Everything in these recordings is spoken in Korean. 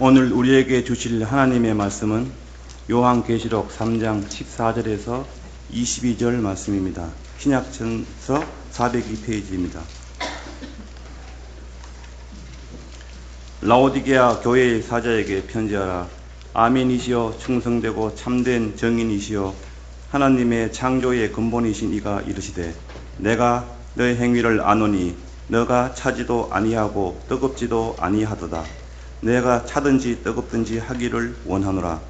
오늘 우리에게 주실 하나님의 말씀은 요한계시록 3장 14절에서 22절 말씀입니다. 신약전서 402페이지입니다. 라오디게아 교회의 사자에게 편지하라. 아멘이시여 충성되고 참된 정인이시여 하나님의 창조의 근본이신 이가 이르시되 내가 너의 행위를 아노니 너가 차지도 아니하고 뜨겁지도 아니하도다. 내가 차든지 뜨겁든지 하기를 원하노라.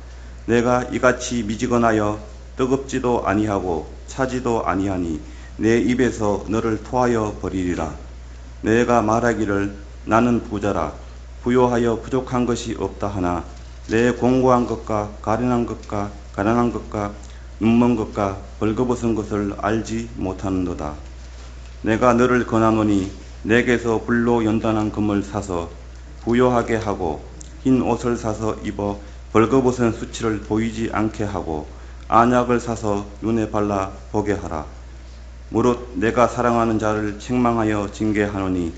내가 이같이 미지근하여 뜨겁지도 아니하고 차지도 아니하니 내 입에서 너를 토하여 버리리라. 내가 말하기를 나는 부자라 부요하여 부족한 것이 없다 하나 내 공고한 것과 가련한 것과 눈먼 것과 벌거벗은 것을 알지 못하는도다. 내가 너를 권하노니 내게서 불로 연단한 금을 사서 부요하게 하고 흰 옷을 사서 입어 벌거벗은 수치를 보이지 않게 하고 안약을 사서 눈에 발라 보게 하라. 무릇 내가 사랑하는 자를 책망하여 징계하노니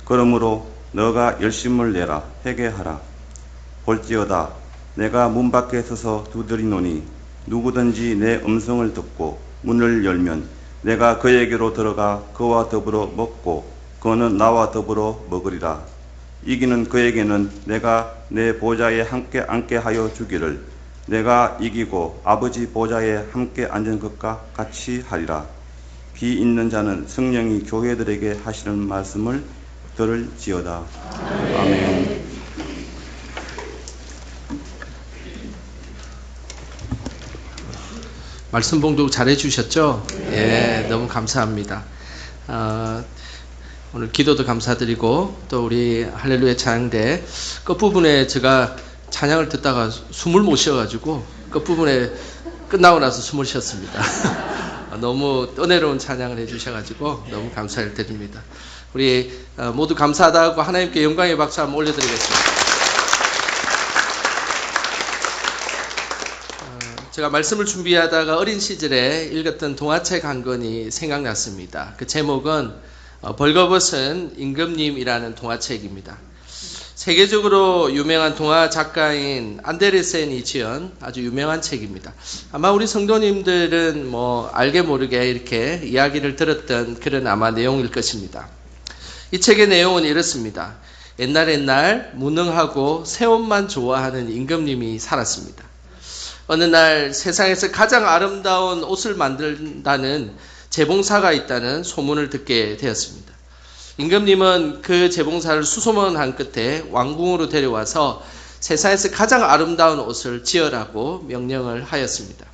그러므로 너가 열심을 내라 회개하라. 볼지어다 내가 문 밖에 서서 두드리노니 누구든지 내 음성을 듣고 문을 열면 내가 그에게로 들어가 그와 더불어 먹고 그는 나와 더불어 먹으리라. 이기는 그에게는 내가 내 보좌에 함께 앉게 하여 주기를 내가 이기고 아버지 보좌에 함께 앉은 것과 같이 하리라. 귀 있는 자는 성령이 교회들에게 하시는 말씀을 들을지어다. 아멘. 말씀 봉독 잘 해주셨죠? 예, 너무 감사합니다. 오늘 기도도 감사드리고 또 우리 할렐루야 찬양대 끝부분에 제가 찬양을 듣다가 숨을 못 쉬어가지고 끝부분에 끝나고 나서 숨을 쉬었습니다. 너무 은혜로운 찬양을 해주셔가지고 너무 감사를 드립니다. 우리 모두 감사하다 하고 하나님께 영광의 박수 한번 올려드리겠습니다. 제가 말씀을 준비하다가 어린 시절에 읽었던 동화책 한 권이 생각났습니다. 그 제목은 벌거벗은 임금님이라는 동화책입니다. 세계적으로 유명한 동화 작가인 안데르센이 지은 아주 유명한 책입니다. 아마 우리 성도님들은 알게 모르게 이렇게 이야기를 들었던 그런 아마 내용일 것입니다. 이 책의 내용은 이렇습니다. 옛날 무능하고 새 옷만 좋아하는 임금님이 살았습니다. 어느 날 세상에서 가장 아름다운 옷을 만든다는 재봉사가 있다는 소문을 듣게 되었습니다. 임금님은 그 재봉사를 수소문한 끝에 왕궁으로 데려와서 세상에서 가장 아름다운 옷을 지으라고 명령을 하였습니다.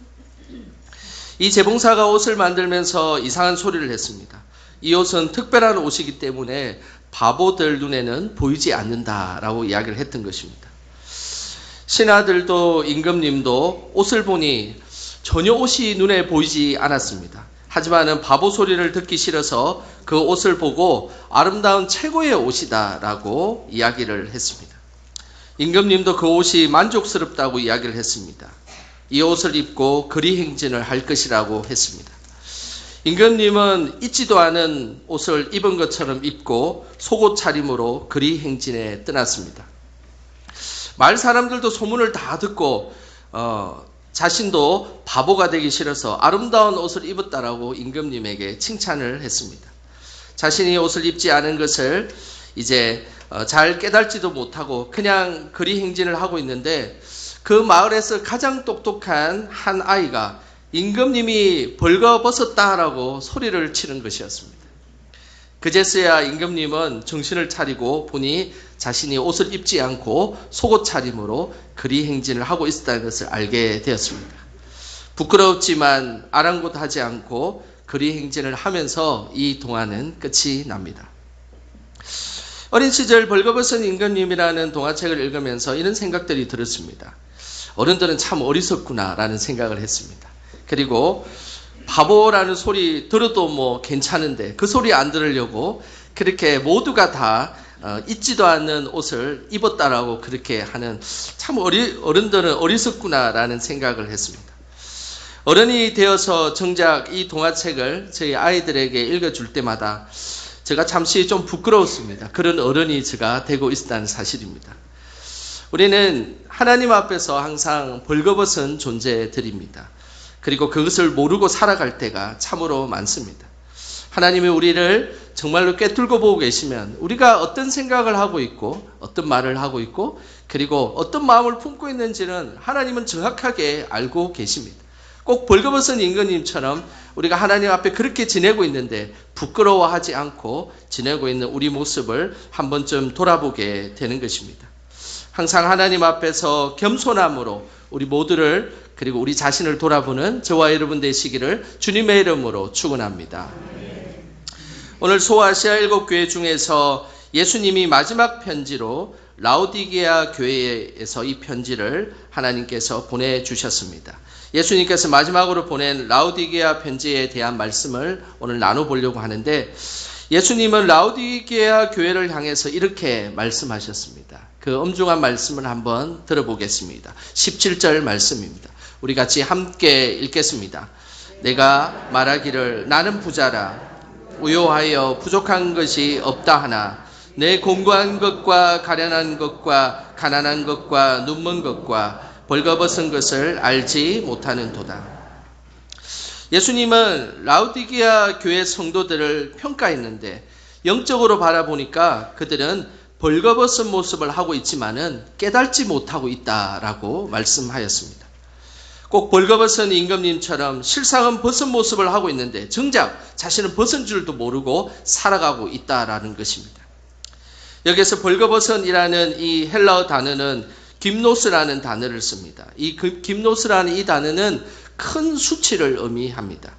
이 재봉사가 옷을 만들면서 이상한 소리를 했습니다. 이 옷은 특별한 옷이기 때문에 바보들 눈에는 보이지 않는다라고 이야기를 했던 것입니다. 신하들도 임금님도 옷을 보니 전혀 옷이 눈에 보이지 않았습니다. 하지만 바보 소리를 듣기 싫어서 그 옷을 보고 아름다운 최고의 옷이다 라고 이야기를 했습니다. 임금님도 그 옷이 만족스럽다고 이야기를 했습니다. 이 옷을 입고 거리 행진을 할 것이라고 했습니다. 임금님은 잊지도 않은 옷을 입은 것처럼 입고 속옷 차림으로 거리 행진에 떠났습니다. 마을 사람들도 소문을 다 듣고 자신도 바보가 되기 싫어서 아름다운 옷을 입었다라고 임금님에게 칭찬을 했습니다. 자신이 옷을 입지 않은 것을 이제 잘 깨달지도 못하고 그냥 거리 행진을 하고 있는데 그 마을에서 가장 똑똑한 한 아이가 임금님이 벌거벗었다라고 소리를 치는 것이었습니다. 그제서야 임금님은 정신을 차리고 보니 자신이 옷을 입지 않고 속옷 차림으로 거리 행진을 하고 있었다는 것을 알게 되었습니다. 부끄럽지만 아랑곳하지 않고 거리 행진을 하면서 이 동화는 끝이 납니다. 어린 시절 벌거벗은 임금님이라는 동화책을 읽으면서 이런 생각들이 들었습니다. 어른들은 참 어리석구나라는 생각을 했습니다. 그리고 바보라는 소리 들어도 괜찮은데 그 소리 안 들으려고 그렇게 모두가 다 잊지도 않는 옷을 입었다라고 그렇게 하는 참 어른들은 어리석구나라는 생각을 했습니다. 어른이 되어서 정작 이 동화책을 저희 아이들에게 읽어줄 때마다 제가 잠시 좀 부끄러웠습니다. 그런 어른이 제가 되고 있다는 사실입니다. 우리는 하나님 앞에서 항상 벌거벗은 존재들입니다. 그리고 그것을 모르고 살아갈 때가 참으로 많습니다. 하나님이 우리를 정말로 꿰뚫고 보고 계시면 우리가 어떤 생각을 하고 있고 어떤 말을 하고 있고 그리고 어떤 마음을 품고 있는지는 하나님은 정확하게 알고 계십니다. 꼭 벌거벗은 임금님처럼 우리가 하나님 앞에 그렇게 지내고 있는데 부끄러워하지 않고 지내고 있는 우리 모습을 한 번쯤 돌아보게 되는 것입니다. 항상 하나님 앞에서 겸손함으로 우리 모두를 그리고 우리 자신을 돌아보는 저와 여러분 되시기를 주님의 이름으로 축원합니다. 오늘 소아시아 7교회 중에서 예수님이 마지막 편지로 라오디게아 교회에서 이 편지를 하나님께서 보내주셨습니다. 예수님께서 마지막으로 보낸 라오디게아 편지에 대한 말씀을 오늘 나눠보려고 하는데 예수님은 라오디게아 교회를 향해서 이렇게 말씀하셨습니다. 그 엄중한 말씀을 한번 들어보겠습니다. 17절 말씀입니다. 우리 같이 함께 읽겠습니다. 내가 말하기를 나는 부자라 우요하여 부족한 것이 없다 하나 내 공고한 것과 가련한 것과 가난한 것과 눈먼 것과 벌거벗은 것을 알지 못하는도다. 예수님은 라오디게아 교회 성도들을 평가했는데 영적으로 바라보니까 그들은 벌거벗은 모습을 하고 있지만은 깨닫지 못하고 있다라고 말씀하였습니다. 꼭 벌거벗은 임금님처럼 실상은 벗은 모습을 하고 있는데 정작 자신은 벗은 줄도 모르고 살아가고 있다라는 것입니다. 여기서 벌거벗은이라는 이 헬라어 단어는 김노스라는 단어를 씁니다. 이 김노스라는 이 단어는 큰 수치를 의미합니다.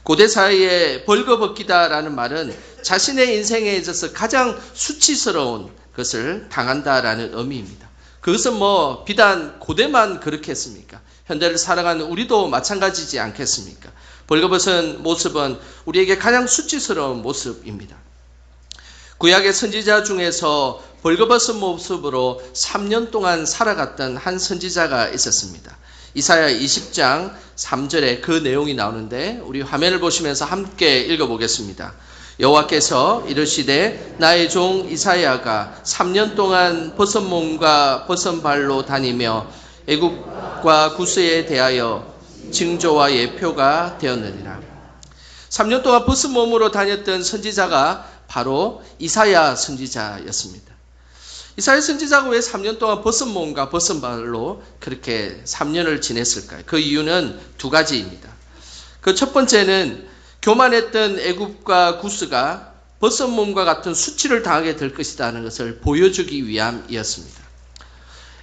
고대 사회에 벌거벗기다라는 말은 자신의 인생에 있어서 가장 수치스러운 것을 당한다라는 의미입니다. 그것은 비단 고대만 그렇게 했습니까? 현대를 살아가는 우리도 마찬가지지 않겠습니까? 벌거벗은 모습은 우리에게 가장 수치스러운 모습입니다. 구약의 선지자 중에서 벌거벗은 모습으로 3년 동안 살아갔던 한 선지자가 있었습니다. 이사야 20장 3절에 그 내용이 나오는데 우리 화면을 보시면서 함께 읽어보겠습니다. 여호와께서 이르시되 나의 종 이사야가 3년 동안 벗은 몸과 벗은 발로 다니며 애굽과 구스에 대하여 징조와 예표가 되었느니라. 3년 동안 벗은 몸으로 다녔던 선지자가 바로 이사야 선지자였습니다. 이사야 선지자가 왜 3년 동안 벗은 몸과 벗은 발로 그렇게 3년을 지냈을까요? 그 이유는 두 가지입니다. 그 첫 번째는 교만했던 애굽과 구스가 벗은 몸과 같은 수치를 당하게 될 것이라는 것을 보여주기 위함이었습니다.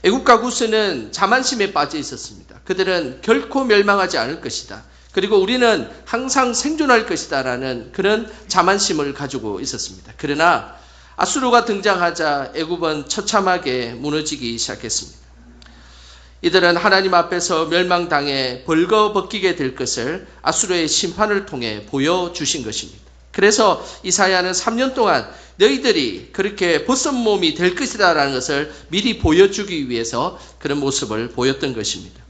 애굽과 구스는 자만심에 빠져 있었습니다. 그들은 결코 멸망하지 않을 것이다. 그리고 우리는 항상 생존할 것이다라는 그런 자만심을 가지고 있었습니다. 그러나 아수르가 등장하자 애굽은 처참하게 무너지기 시작했습니다. 이들은 하나님 앞에서 멸망당해 벌거벗기게 될 것을 아수르의 심판을 통해 보여주신 것입니다. 그래서 이사야는 3년 동안 너희들이 그렇게 벗은 몸이 될 것이다라는 것을 미리 보여주기 위해서 그런 모습을 보였던 것입니다.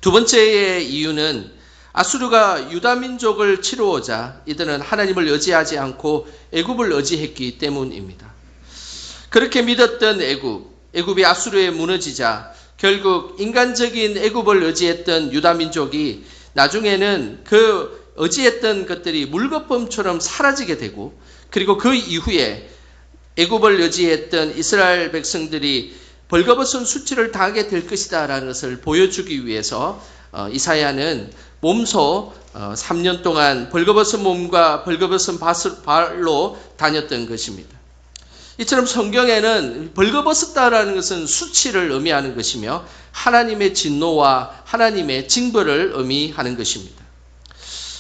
두 번째의 이유는 아수르가 유다 민족을 치루오자 이들은 하나님을 의지하지 않고 애굽을 의지했기 때문입니다. 그렇게 믿었던 애굽이 아수르에 무너지자 결국 인간적인 애굽을 의지했던 유다 민족이 나중에는 그 의지했던 것들이 물거품처럼 사라지게 되고 그리고 그 이후에 애굽을 의지했던 이스라엘 백성들이 벌거벗은 수치를 당하게 될 것이다라는 것을 보여주기 위해서 이사야는 몸소 3년 동안 벌거벗은 몸과 벌거벗은 발로 다녔던 것입니다. 이처럼 성경에는 벌거벗었다라는 것은 수치를 의미하는 것이며 하나님의 진노와 하나님의 징벌을 의미하는 것입니다.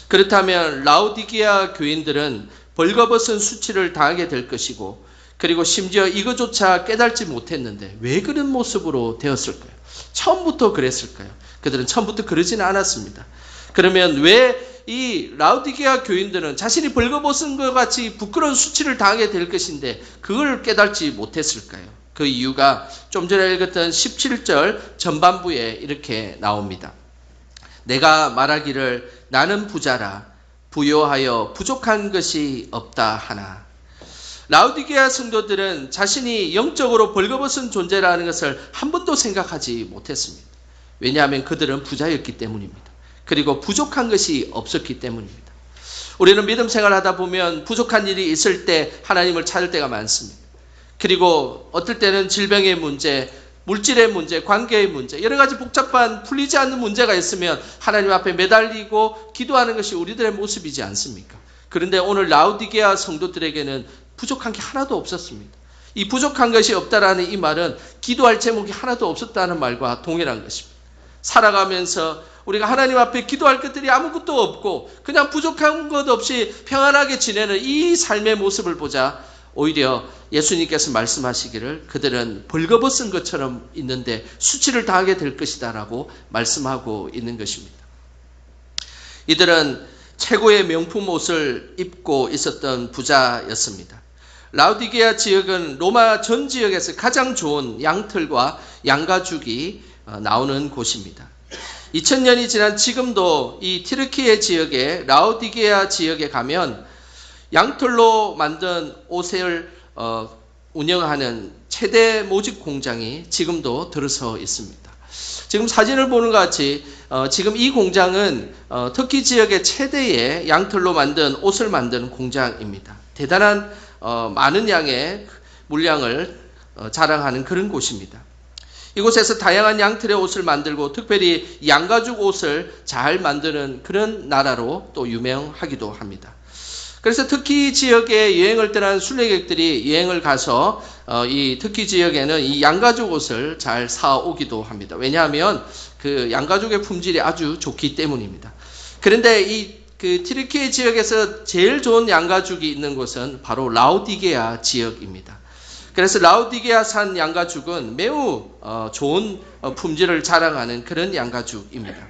그렇다면 라오디게아 교인들은 벌거벗은 수치를 당하게 될 것이고 그리고 심지어 이것조차 깨닫지 못했는데 왜 그런 모습으로 되었을까요? 처음부터 그랬을까요? 그들은 처음부터 그러지는 않았습니다. 그러면 왜 이 라오디게아 교인들은 자신이 벌거벗은 것 같이 부끄러운 수치를 당하게 될 것인데 그걸 깨닫지 못했을까요? 그 이유가 좀 전에 읽었던 17절 전반부에 이렇게 나옵니다. 내가 말하기를 나는 부자라 부요하여 부족한 것이 없다 하나. 라우디게아 성도들은 자신이 영적으로 벌거벗은 존재라는 것을 한 번도 생각하지 못했습니다. 왜냐하면 그들은 부자였기 때문입니다. 그리고 부족한 것이 없었기 때문입니다. 우리는 믿음 생활하다 보면 부족한 일이 있을 때 하나님을 찾을 때가 많습니다. 그리고 어떨 때는 질병의 문제, 물질의 문제, 관계의 문제, 여러 가지 복잡한 풀리지 않는 문제가 있으면 하나님 앞에 매달리고 기도하는 것이 우리들의 모습이지 않습니까? 그런데 오늘 라우디게아 성도들에게는 부족한 게 하나도 없었습니다. 이 부족한 것이 없다라는 이 말은 기도할 제목이 하나도 없었다는 말과 동일한 것입니다. 살아가면서 우리가 하나님 앞에 기도할 것들이 아무것도 없고 그냥 부족한 것 없이 평안하게 지내는 이 삶의 모습을 보자 오히려 예수님께서 말씀하시기를 그들은 벌거벗은 것처럼 있는데 수치를 당하게 될 것이다 라고 말씀하고 있는 것입니다. 이들은 최고의 명품 옷을 입고 있었던 부자였습니다. 라우디게아 지역은 로마 전 지역에서 가장 좋은 양털과 양가죽이 나오는 곳입니다. 2000년이 지난 지금도 이 티르키예 지역에 라우디게아 지역에 가면 양털로 만든 옷을 운영하는 최대 모직 공장이 지금도 들어서 있습니다. 지금 사진을 보는 것 같이 지금 이 공장은 터키 지역의 최대의 양털로 만든 옷을 만드는 공장입니다. 대단한 많은 양의 물량을 자랑하는 그런 곳입니다. 이곳에서 다양한 양털의 옷을 만들고 특별히 양가죽 옷을 잘 만드는 그런 나라로 또 유명하기도 합니다. 그래서 터키 지역에 여행을 떠난 순례객들이 여행을 가서 이 터키 지역에는 이 양가죽 옷을 잘 사오기도 합니다. 왜냐하면 그 양가죽의 품질이 아주 좋기 때문입니다. 그런데 이 티르키예 지역에서 제일 좋은 양가죽이 있는 곳은 바로 라우디게아 지역입니다. 그래서 라우디게아산 양가죽은 매우 좋은 품질을 자랑하는 그런 양가죽입니다.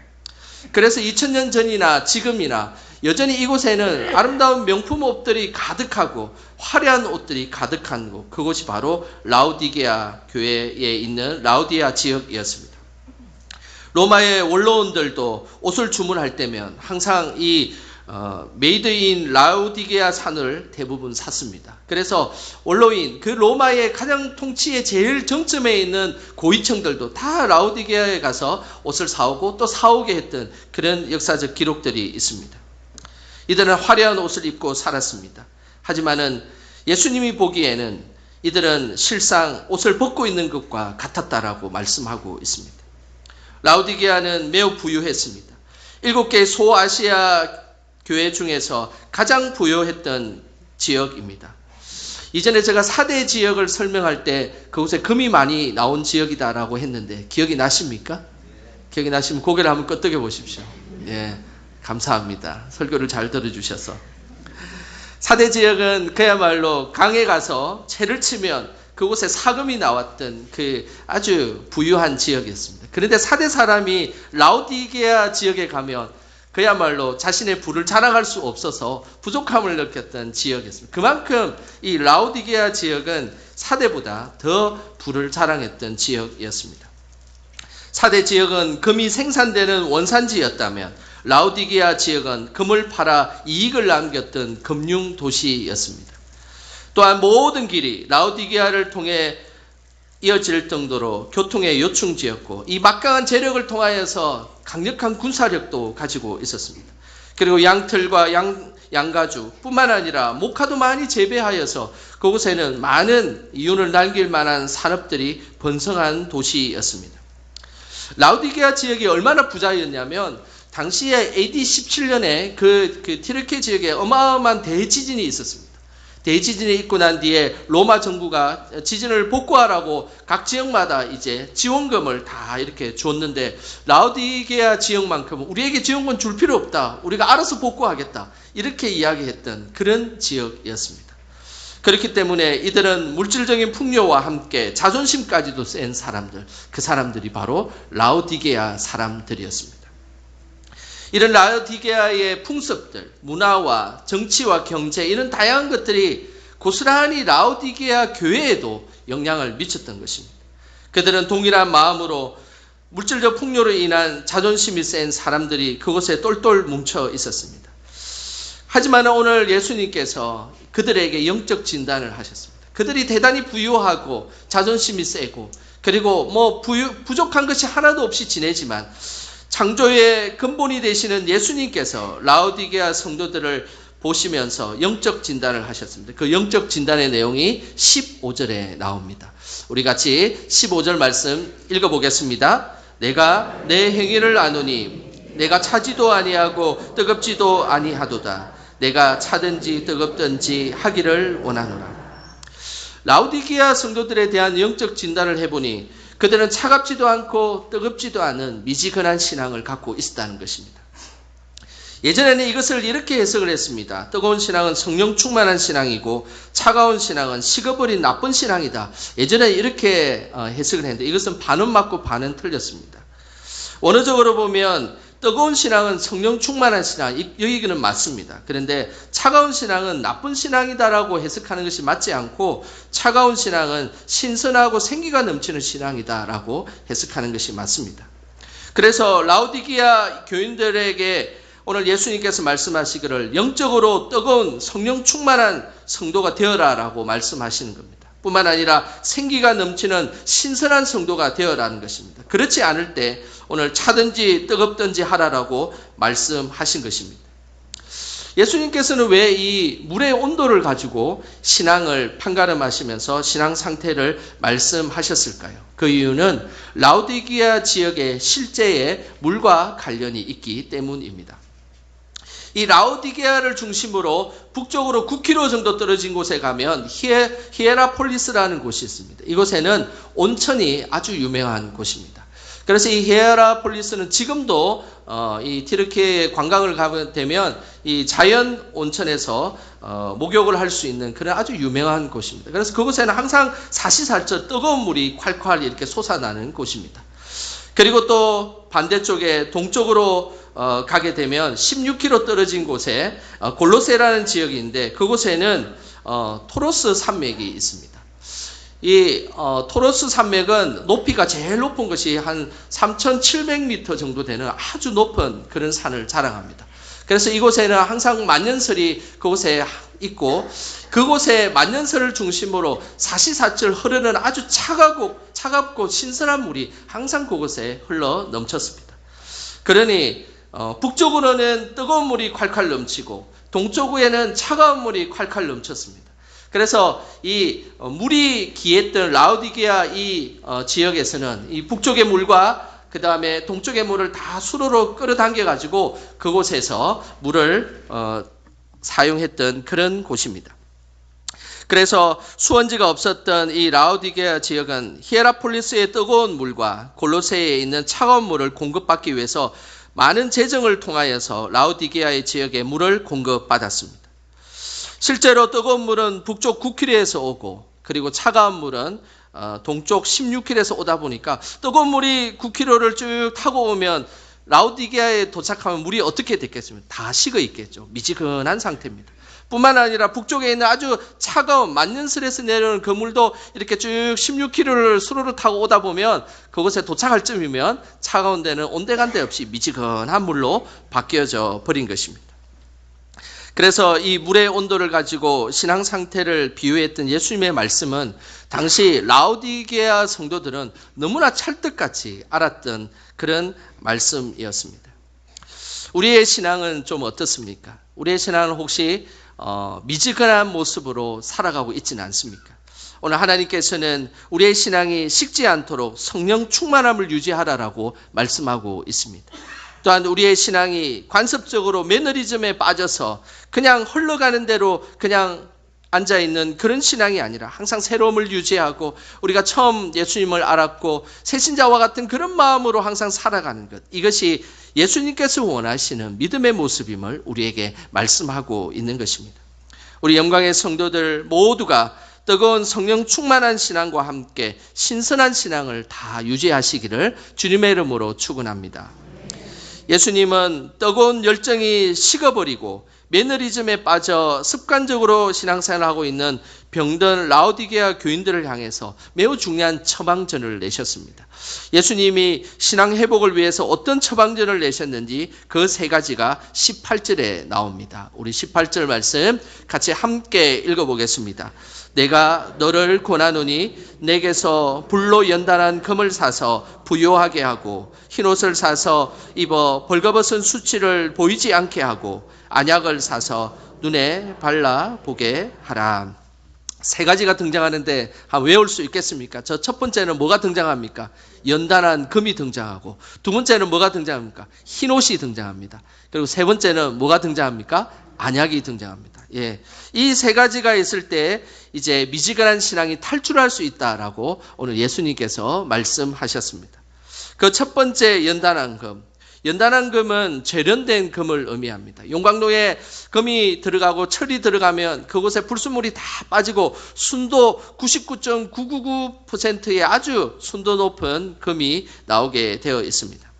그래서 2000년 전이나 지금이나 여전히 이곳에는 아름다운 명품 옷들이 가득하고 화려한 옷들이 가득한 곳, 그곳이 바로 라우디게아 교회에 있는 라우디게아 지역이었습니다. 로마의 원로원들도 옷을 주문할 때면 항상 이 메이드 인 라우디게아 산을 대부분 샀습니다. 그래서 원로인 그 로마의 가장 통치의 제일 정점에 있는 고위층들도 다 라우디게아에 가서 옷을 사오고 또 사오게 했던 그런 역사적 기록들이 있습니다. 이들은 화려한 옷을 입고 살았습니다. 하지만은 예수님이 보기에는 이들은 실상 옷을 벗고 있는 것과 같았다라고 말씀하고 있습니다. 라우디게아는 매우 부유했습니다. 7개의 소아시아 교회 중에서 가장 부유했던 지역입니다. 이전에 제가 4대 지역을 설명할 때 그곳에 금이 많이 나온 지역이다라고 했는데 기억이 나십니까? 기억이 나시면 고개를 한번 끄덕여 보십시오. 예, 감사합니다. 설교를 잘 들어주셔서. 4대 지역은 그야말로 강에 가서 채를 치면 그곳에 사금이 나왔던 그 아주 부유한 지역이었습니다. 그런데 4대 사람이 라우디게아 지역에 가면 그야말로 자신의 부를 자랑할 수 없어서 부족함을 느꼈던 지역이었습니다. 그만큼 이 라우디게아 지역은 4대보다 더 부를 자랑했던 지역이었습니다. 4대 지역은 금이 생산되는 원산지였다면 라우디게아 지역은 금을 팔아 이익을 남겼던 금융 도시였습니다. 또한 모든 길이 라우디게아를 통해 이어질 정도로 교통의 요충지였고 이 막강한 재력을 통하여서 강력한 군사력도 가지고 있었습니다. 그리고 양털과 양가죽 뿐만 아니라 목화도 많이 재배하여서 그곳에는 많은 이윤을 남길 만한 산업들이 번성한 도시였습니다. 라우디게아 지역이 얼마나 부자였냐면 당시에 AD 17년에 그 티르키예 지역에 어마어마한 대지진이 있었습니다. 대지진이 있고 난 뒤에 로마 정부가 지진을 복구하라고 각 지역마다 이제 지원금을 다 이렇게 줬는데 라우디게아 지역만큼은 우리에게 지원금 줄 필요 없다. 우리가 알아서 복구하겠다. 이렇게 이야기했던 그런 지역이었습니다. 그렇기 때문에 이들은 물질적인 풍요와 함께 자존심까지도 센 사람들, 그 사람들이 바로 라우디게아 사람들이었습니다. 이런 라우디게아의 풍습들, 문화와 정치와 경제 이런 다양한 것들이 고스란히 라우디게아 교회에도 영향을 미쳤던 것입니다. 그들은 동일한 마음으로 물질적 풍요로 인한 자존심이 센 사람들이 그곳에 똘똘 뭉쳐 있었습니다. 하지만 오늘 예수님께서 그들에게 영적 진단을 하셨습니다. 그들이 대단히 부유하고 자존심이 세고 그리고 부족한 것이 하나도 없이 지내지만 창조의 근본이 되시는 예수님께서 라오디게아 성도들을 보시면서 영적 진단을 하셨습니다. 그 영적 진단의 내용이 15절에 나옵니다. 우리 같이 15절 말씀 읽어보겠습니다. 내가 내 행위를 아노니 내가 차지도 아니하고 뜨겁지도 아니하도다. 내가 차든지 뜨겁든지 하기를 원하노라. 라오디게아 성도들에 대한 영적 진단을 해보니 그들은 차갑지도 않고 뜨겁지도 않은 미지근한 신앙을 갖고 있었다는 것입니다. 예전에는 이것을 이렇게 해석을 했습니다. 뜨거운 신앙은 성령 충만한 신앙이고 차가운 신앙은 식어버린 나쁜 신앙이다. 예전에 이렇게 해석을 했는데 이것은 반은 맞고 반은 틀렸습니다. 원어적으로 보면 뜨거운 신앙은 성령 충만한 신앙, 이 얘기는 맞습니다. 그런데 차가운 신앙은 나쁜 신앙이다라고 해석하는 것이 맞지 않고 차가운 신앙은 신선하고 생기가 넘치는 신앙이다라고 해석하는 것이 맞습니다. 그래서 라오디게아 교인들에게 오늘 예수님께서 말씀하시기를 영적으로 뜨거운 성령 충만한 성도가 되어라라고 말씀하시는 겁니다. 뿐만 아니라 생기가 넘치는 신선한 성도가 되어라는 것입니다. 그렇지 않을 때 오늘 차든지 뜨겁든지 하라라고 말씀하신 것입니다. 예수님께서는 왜 이 물의 온도를 가지고 신앙을 판가름하시면서 신앙 상태를 말씀하셨을까요? 그 이유는 라오디게아 지역의 실제의 물과 관련이 있기 때문입니다. 이 라오디게아를 중심으로 북쪽으로 9km 정도 떨어진 곳에 가면 히에라폴리스라는 곳이 있습니다. 이곳에는 온천이 아주 유명한 곳입니다. 그래서 이 히에라폴리스는 지금도 이 티르키에 관광을 가게 되면 이 자연 온천에서 목욕을 할 수 있는 그런 아주 유명한 곳입니다. 그래서 그곳에는 항상 사시사철 뜨거운 물이 콸콸 이렇게 솟아나는 곳입니다. 그리고 또 반대쪽에 동쪽으로 가게 되면 16km 떨어진 곳에 골로세라는 지역인데 그곳에는 토로스 산맥이 있습니다. 이 토로스 산맥은 높이가 제일 높은 것이 한 3,700m 정도 되는 아주 높은 그런 산을 자랑합니다. 그래서 이곳에는 항상 만년설이 그곳에 있고 그곳에 만년설을 중심으로 사시사철 흐르는 아주 차갑고 신선한 물이 항상 그곳에 흘러 넘쳤습니다. 그러니 북쪽으로는 뜨거운 물이 콸콸 넘치고 동쪽에는 차가운 물이 콸콸 넘쳤습니다. 그래서 이 물이 귀했던 라오디게아 이 지역에서는 이 북쪽의 물과 그 다음에 동쪽의 물을 다 수로로 끌어당겨 가지고 그곳에서 물을 사용했던 그런 곳입니다. 그래서 수원지가 없었던 이 라오디게아 지역은 히에라폴리스의 뜨거운 물과 골로새에 있는 차가운 물을 공급받기 위해서 많은 재정을 통하여서 라오디게아의 지역에 물을 공급받았습니다. 실제로 뜨거운 물은 북쪽 9km에서 오고 그리고 차가운 물은 동쪽 16km에서 오다 보니까 뜨거운 물이 9km를 쭉 타고 오면 라오디게아에 도착하면 물이 어떻게 됐겠습니까? 다 식어 있겠죠. 미지근한 상태입니다. 뿐만 아니라 북쪽에 있는 아주 차가운 만년설에서 내려오는 그 물도 이렇게 쭉 16km를 수로를 타고 오다 보면 그곳에 도착할 쯤이면 차가운 데는 온데간데 없이 미지근한 물로 바뀌어져 버린 것입니다. 그래서 이 물의 온도를 가지고 신앙 상태를 비유했던 예수님의 말씀은 당시 라오디게아 성도들은 너무나 찰떡같이 알았던 그런 말씀이었습니다. 우리의 신앙은 좀 어떻습니까? 우리의 신앙은 혹시 미지근한 모습으로 살아가고 있지는 않습니까? 오늘 하나님께서는 우리의 신앙이 식지 않도록 성령 충만함을 유지하라라고 말씀하고 있습니다. 또한 우리의 신앙이 관습적으로 매너리즘에 빠져서 그냥 흘러가는 대로 그냥 앉아있는 그런 신앙이 아니라 항상 새로움을 유지하고 우리가 처음 예수님을 알았고 새신자와 같은 그런 마음으로 항상 살아가는 것, 이것이 예수님께서 원하시는 믿음의 모습임을 우리에게 말씀하고 있는 것입니다. 우리 영광의 성도들 모두가 뜨거운 성령 충만한 신앙과 함께 신선한 신앙을 다 유지하시기를 주님의 이름으로 축원합니다. 예수님은 뜨거운 열정이 식어버리고 매너리즘에 빠져 습관적으로 신앙생활을 하고 있는 병든 라오디게아 교인들을 향해서 매우 중요한 처방전을 내셨습니다. 예수님이 신앙 회복을 위해서 어떤 처방전을 내셨는지 그 세 가지가 18절에 나옵니다. 우리 18절 말씀 같이 함께 읽어보겠습니다. 내가 너를 권하노니 내게서 불로 연단한 금을 사서 부요하게 하고 흰옷을 사서 입어 벌거벗은 수치를 보이지 않게 하고 안약을 사서 눈에 발라 보게 하라. 세 가지가 등장하는데 외울 수 있겠습니까? 저 첫 번째는 뭐가 등장합니까? 연단한 금이 등장하고, 두 번째는 뭐가 등장합니까? 흰옷이 등장합니다. 그리고 세 번째는 뭐가 등장합니까? 안약이 등장합니다. 예. 이 세 가지가 있을 때 이제 미지근한 신앙이 탈출할 수 있다라고 오늘 예수님께서 말씀하셨습니다. 그 첫 번째 연단한 금. 연단한 금은 재련된 금을 의미합니다. 용광로에 금이 들어가고 철이 들어가면 그곳에 불순물이 다 빠지고 순도 99.999%의 아주 순도 높은 금이 나오게 되어 있습니다.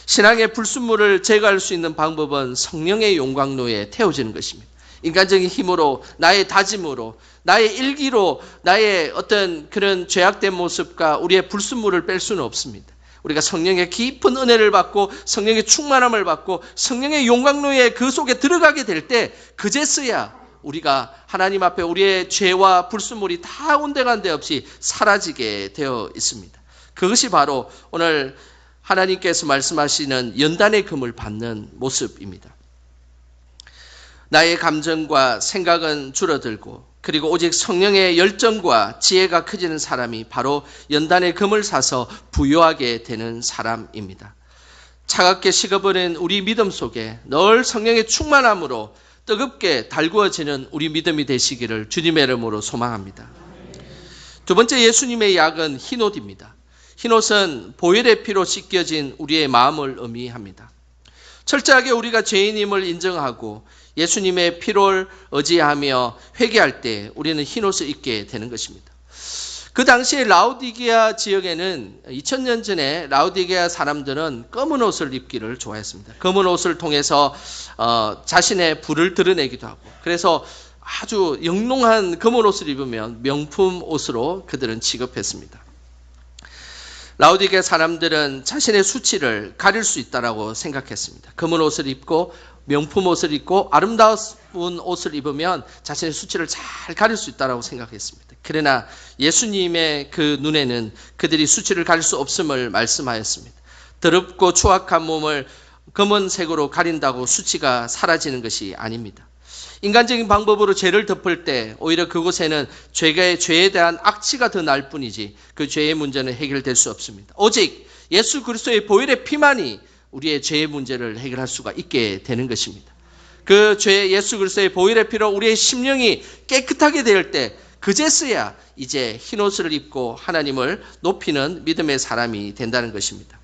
신앙의 불순물을 제거할 수 있는 방법은 성령의 용광로에 태워지는 것입니다. 인간적인 힘으로, 나의 다짐으로, 나의 일기로 나의 어떤 그런 죄악된 모습과 우리의 불순물을 뺄 수는 없습니다. 우리가 성령의 깊은 은혜를 받고 성령의 충만함을 받고 성령의 용광로에 그 속에 들어가게 될 때 그제서야 우리가 하나님 앞에 우리의 죄와 불순물이 다 온데간데 없이 사라지게 되어 있습니다. 그것이 바로 오늘 하나님께서 말씀하시는 연단의 금을 받는 모습입니다. 나의 감정과 생각은 줄어들고 그리고 오직 성령의 열정과 지혜가 커지는 사람이 바로 연단의 금을 사서 부요하게 되는 사람입니다. 차갑게 식어버린 우리 믿음 속에 늘 성령의 충만함으로 뜨겁게 달구어지는 우리 믿음이 되시기를 주님의 이름으로 소망합니다. 두 번째 예수님의 약은 흰옷입니다. 흰옷은 보혈의 피로 씻겨진 우리의 마음을 의미합니다. 철저하게 우리가 죄인임을 인정하고 예수님의 피를 의지하며 회개할 때 우리는 흰옷을 입게 되는 것입니다. 그 당시에 라오디게아 지역에는 2000년 전에 라오디게아 사람들은 검은 옷을 입기를 좋아했습니다. 검은 옷을 통해서 자신의 부를 드러내기도 하고, 그래서 아주 영롱한 검은 옷을 입으면 명품 옷으로 그들은 취급했습니다. 라오디게아 사람들은 자신의 수치를 가릴 수 있다고 생각했습니다. 검은 옷을 입고 명품 옷을 입고 아름다운 옷을 입으면 자신의 수치를 잘 가릴 수 있다고 생각했습니다. 그러나 예수님의 그 눈에는 그들이 수치를 가릴 수 없음을 말씀하였습니다. 더럽고 추악한 몸을 검은색으로 가린다고 수치가 사라지는 것이 아닙니다. 인간적인 방법으로 죄를 덮을 때 오히려 그곳에는 죄에 대한 악취가 더 날 뿐이지 그 죄의 문제는 해결될 수 없습니다. 오직 예수 그리스도의 보혈의 피만이 우리의 죄의 문제를 해결할 수가 있게 되는 것입니다. 그 죄 예수 그리스도의 보혈의 피로 우리의 심령이 깨끗하게 될 때 그제서야 이제 흰옷을 입고 하나님을 높이는 믿음의 사람이 된다는 것입니다.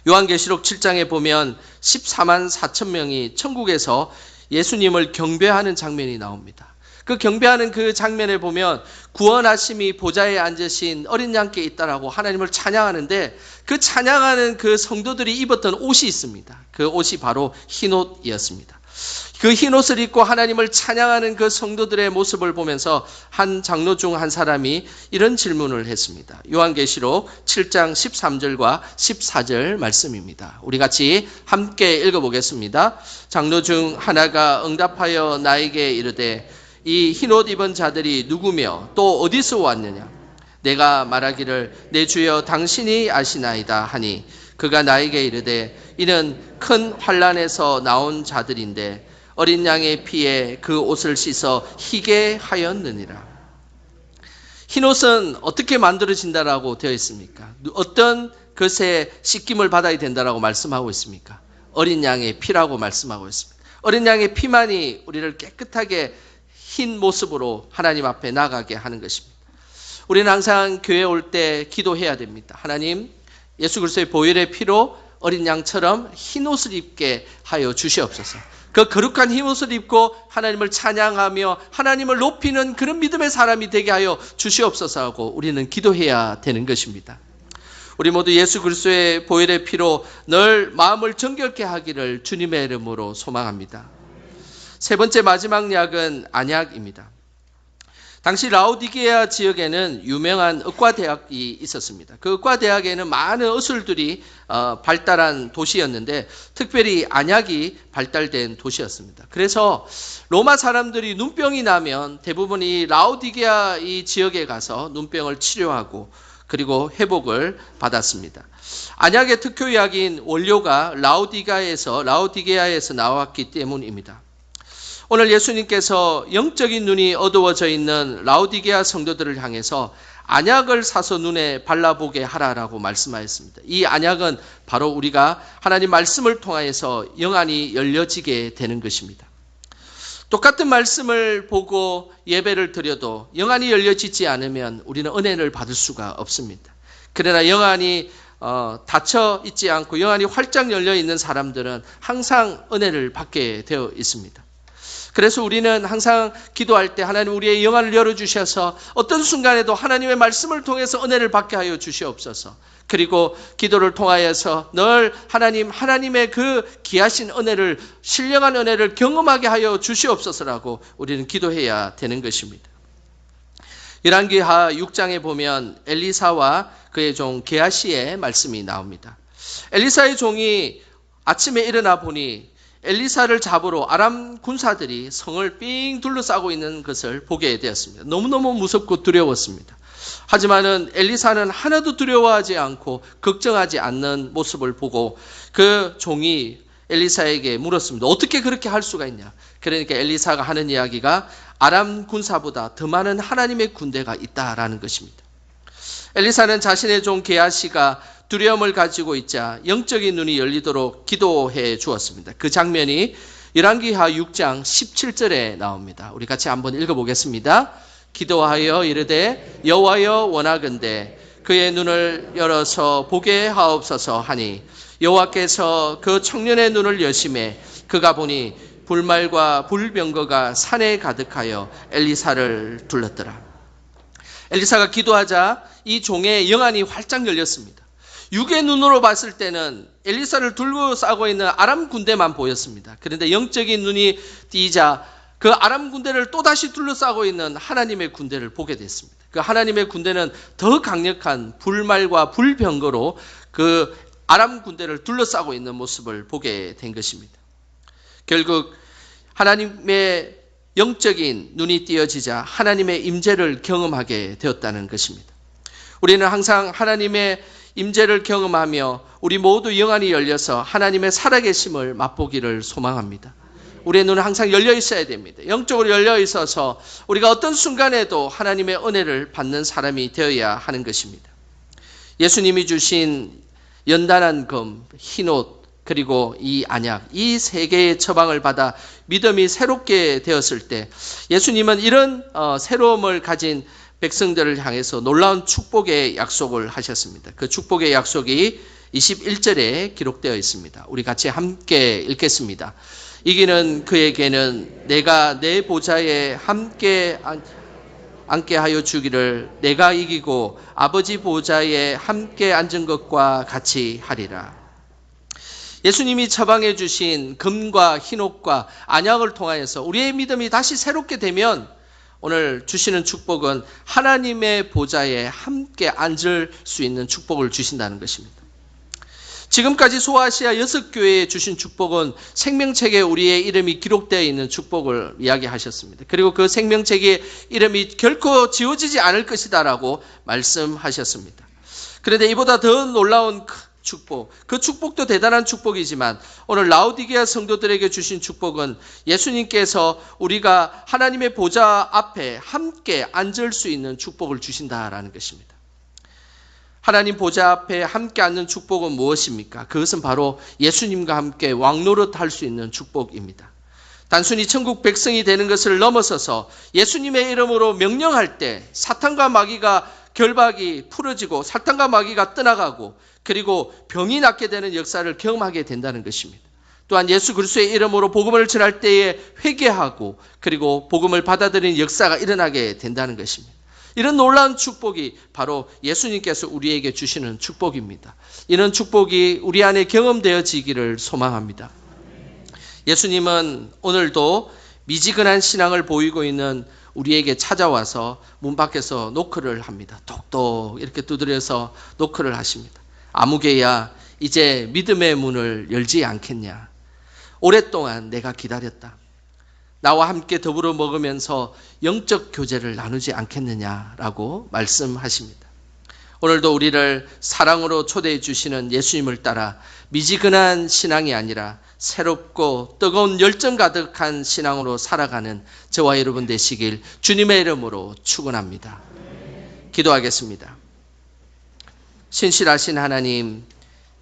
요한계시록 7장에 보면 14만 4천 명이 천국에서 예수님을 경배하는 장면이 나옵니다. 그 경배하는 그 장면에 보면 구원하심이 보좌에 앉으신 어린 양께 있다라고 하나님을 찬양하는데, 그 찬양하는 그 성도들이 입었던 옷이 있습니다. 그 옷이 바로 흰옷이었습니다. 그 흰옷을 입고 하나님을 찬양하는 그 성도들의 모습을 보면서 한 장로 중 한 사람이 이런 질문을 했습니다. 요한계시록 7장 13절과 14절 말씀입니다. 우리 같이 함께 읽어보겠습니다. 장로 중 하나가 응답하여 나에게 이르되 이 흰옷 입은 자들이 누구며 또 어디서 왔느냐? 내가 말하기를 내 주여 당신이 아시나이다 하니 그가 나에게 이르되 이는 큰 환난에서 나온 자들인데 어린 양의 피에 그 옷을 씻어 희게 하였느니라. 흰옷은 어떻게 만들어진다라고 되어 있습니까? 어떤 것에 씻김을 받아야 된다라고 말씀하고 있습니까? 어린 양의 피라고 말씀하고 있습니다. 어린 양의 피만이 우리를 깨끗하게 흰 모습으로 하나님 앞에 나가게 하는 것입니다. 우리는 항상 교회에 올 때 기도해야 됩니다. 하나님, 예수 그리스도의 보혈의 피로 어린 양처럼 흰 옷을 입게 하여 주시옵소서. 그 거룩한 흰 옷을 입고 하나님을 찬양하며 하나님을 높이는 그런 믿음의 사람이 되게 하여 주시옵소서 하고 우리는 기도해야 되는 것입니다. 우리 모두 예수 그리스도의 보혈의 피로 늘 마음을 정결케 하기를 주님의 이름으로 소망합니다. 세 번째 마지막 약은 안약입니다. 당시 라오디게아 지역에는 유명한 의과대학이 있었습니다. 그 의과대학에는 많은 의술들이 발달한 도시였는데 특별히 안약이 발달된 도시였습니다. 그래서 로마 사람들이 눈병이 나면 대부분 이 라오디게아 이 지역에 가서 눈병을 치료하고 그리고 회복을 받았습니다. 안약의 특효약인 원료가 라오디게아에서 나왔기 때문입니다. 오늘 예수님께서 영적인 눈이 어두워져 있는 라오디게아 성도들을 향해서 안약을 사서 눈에 발라보게 하라라고 말씀하였습니다. 이 안약은 바로 우리가 하나님 말씀을 통하여서 영안이 열려지게 되는 것입니다. 똑같은 말씀을 보고 예배를 드려도 영안이 열려지지 않으면 우리는 은혜를 받을 수가 없습니다. 그러나 영안이 닫혀 있지 않고 영안이 활짝 열려 있는 사람들은 항상 은혜를 받게 되어 있습니다. 그래서 우리는 항상 기도할 때 하나님 우리의 영안을 열어주셔서 어떤 순간에도 하나님의 말씀을 통해서 은혜를 받게 하여 주시옵소서. 그리고 기도를 통하여서 늘 하나님의 그 귀하신 은혜를, 신령한 은혜를 경험하게 하여 주시옵소서라고 우리는 기도해야 되는 것입니다. 열왕기하 6장에 보면 엘리사와 그의 종 게하시의 말씀이 나옵니다. 엘리사의 종이 아침에 일어나 보니 엘리사를 잡으러 아람 군사들이 성을 삥 둘러싸고 있는 것을 보게 되었습니다. 너무너무 무섭고 두려웠습니다. 하지만은 엘리사는 하나도 두려워하지 않고 걱정하지 않는 모습을 보고 그 종이 엘리사에게 물었습니다. 어떻게 그렇게 할 수가 있냐? 그러니까 엘리사가 하는 이야기가 아람 군사보다 더 많은 하나님의 군대가 있다라는 것입니다. 엘리사는 자신의 종 게하시가 두려움을 가지고 있자 영적인 눈이 열리도록 기도해 주었습니다. 그 장면이 열왕기하 6장 17절에 나옵니다. 우리 같이 한번 읽어보겠습니다. 기도하여 이르되 여호와여 원하건대 그의 눈을 열어서 보게 하옵소서 하니 여호와께서 그 청년의 눈을 여심해 그가 보니 불말과 불병거가 산에 가득하여 엘리사를 둘렀더라. 엘리사가 기도하자 이 종의 영안이 활짝 열렸습니다. 육의 눈으로 봤을 때는 엘리사를 둘러싸고 있는 아람 군대만 보였습니다. 그런데 영적인 눈이 띄자 그 아람 군대를 또다시 둘러싸고 있는 하나님의 군대를 보게 됐습니다. 그 하나님의 군대는 더 강력한 불말과 불병거로 그 아람 군대를 둘러싸고 있는 모습을 보게 된 것입니다. 결국 하나님의 영적인 눈이 띄어지자 하나님의 임재를 경험하게 되었다는 것입니다. 우리는 항상 하나님의 임재를 경험하며 우리 모두 영안이 열려서 하나님의 살아계심을 맛보기를 소망합니다. 우리의 눈은 항상 열려 있어야 됩니다. 영적으로 열려 있어서 우리가 어떤 순간에도 하나님의 은혜를 받는 사람이 되어야 하는 것입니다. 예수님이 주신 연단한 금, 흰옷, 그리고 이 안약, 이 세 개의 처방을 받아 믿음이 새롭게 되었을 때 예수님은 이런 새로움을 가진 백성들을 향해서 놀라운 축복의 약속을 하셨습니다. 그 축복의 약속이 21절에 기록되어 있습니다. 우리 같이 함께 읽겠습니다. 이기는 그에게는 내가 내 보좌에 함께 앉게 하여 주기를 내가 이기고 아버지 보좌에 함께 앉은 것과 같이 하리라. 예수님이 처방해 주신 금과 흰옷과 안약을 통하여서 우리의 믿음이 다시 새롭게 되면 오늘 주시는 축복은 하나님의 보좌에 함께 앉을 수 있는 축복을 주신다는 것입니다. 지금까지 소아시아 6교회에 주신 축복은 생명책에 우리의 이름이 기록되어 있는 축복을 이야기하셨습니다. 그리고 그 생명책의 이름이 결코 지워지지 않을 것이다라고 말씀하셨습니다. 그런데 이보다 더 놀라운 축복, 그 축복도 대단한 축복이지만 오늘 라오디게아 성도들에게 주신 축복은 예수님께서 우리가 하나님의 보좌 앞에 함께 앉을 수 있는 축복을 주신다라는 것입니다. 하나님 보좌 앞에 함께 앉는 축복은 무엇입니까? 그것은 바로 예수님과 함께 왕노릇 할 수 있는 축복입니다. 단순히 천국 백성이 되는 것을 넘어서서 예수님의 이름으로 명령할 때 사탄과 마귀가 결박이 풀어지고 사탄과 마귀가 떠나가고 그리고 병이 낫게 되는 역사를 경험하게 된다는 것입니다. 또한 예수 그리스도의 이름으로 복음을 전할 때에 회개하고 그리고 복음을 받아들이는 역사가 일어나게 된다는 것입니다. 이런 놀라운 축복이 바로 예수님께서 우리에게 주시는 축복입니다. 이런 축복이 우리 안에 경험되어지기를 소망합니다. 예수님은 오늘도 미지근한 신앙을 보이고 있는 우리에게 찾아와서 문 밖에서 노크를 합니다. 똑똑 이렇게 두드려서 노크를 하십니다. 아무개야, 이제 믿음의 문을 열지 않겠냐? 오랫동안 내가 기다렸다. 나와 함께 더불어 먹으면서 영적 교제를 나누지 않겠느냐라고 말씀하십니다. 오늘도 우리를 사랑으로 초대해 주시는 예수님을 따라 미지근한 신앙이 아니라 새롭고 뜨거운 열정 가득한 신앙으로 살아가는 저와 여러분 되시길 주님의 이름으로 축원합니다. 기도하겠습니다. 신실하신 하나님,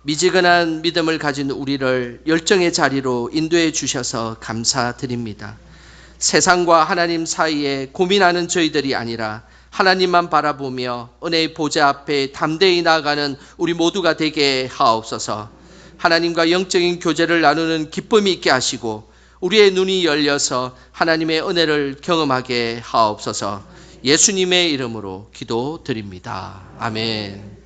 미지근한 믿음을 가진 우리를 열정의 자리로 인도해 주셔서 감사드립니다. 세상과 하나님 사이에 고민하는 저희들이 아니라 하나님만 바라보며 은혜의 보좌 앞에 담대히 나아가는 우리 모두가 되게 하옵소서. 하나님과 영적인 교제를 나누는 기쁨이 있게 하시고 우리의 눈이 열려서 하나님의 은혜를 경험하게 하옵소서. 예수님의 이름으로 기도드립니다. 아멘.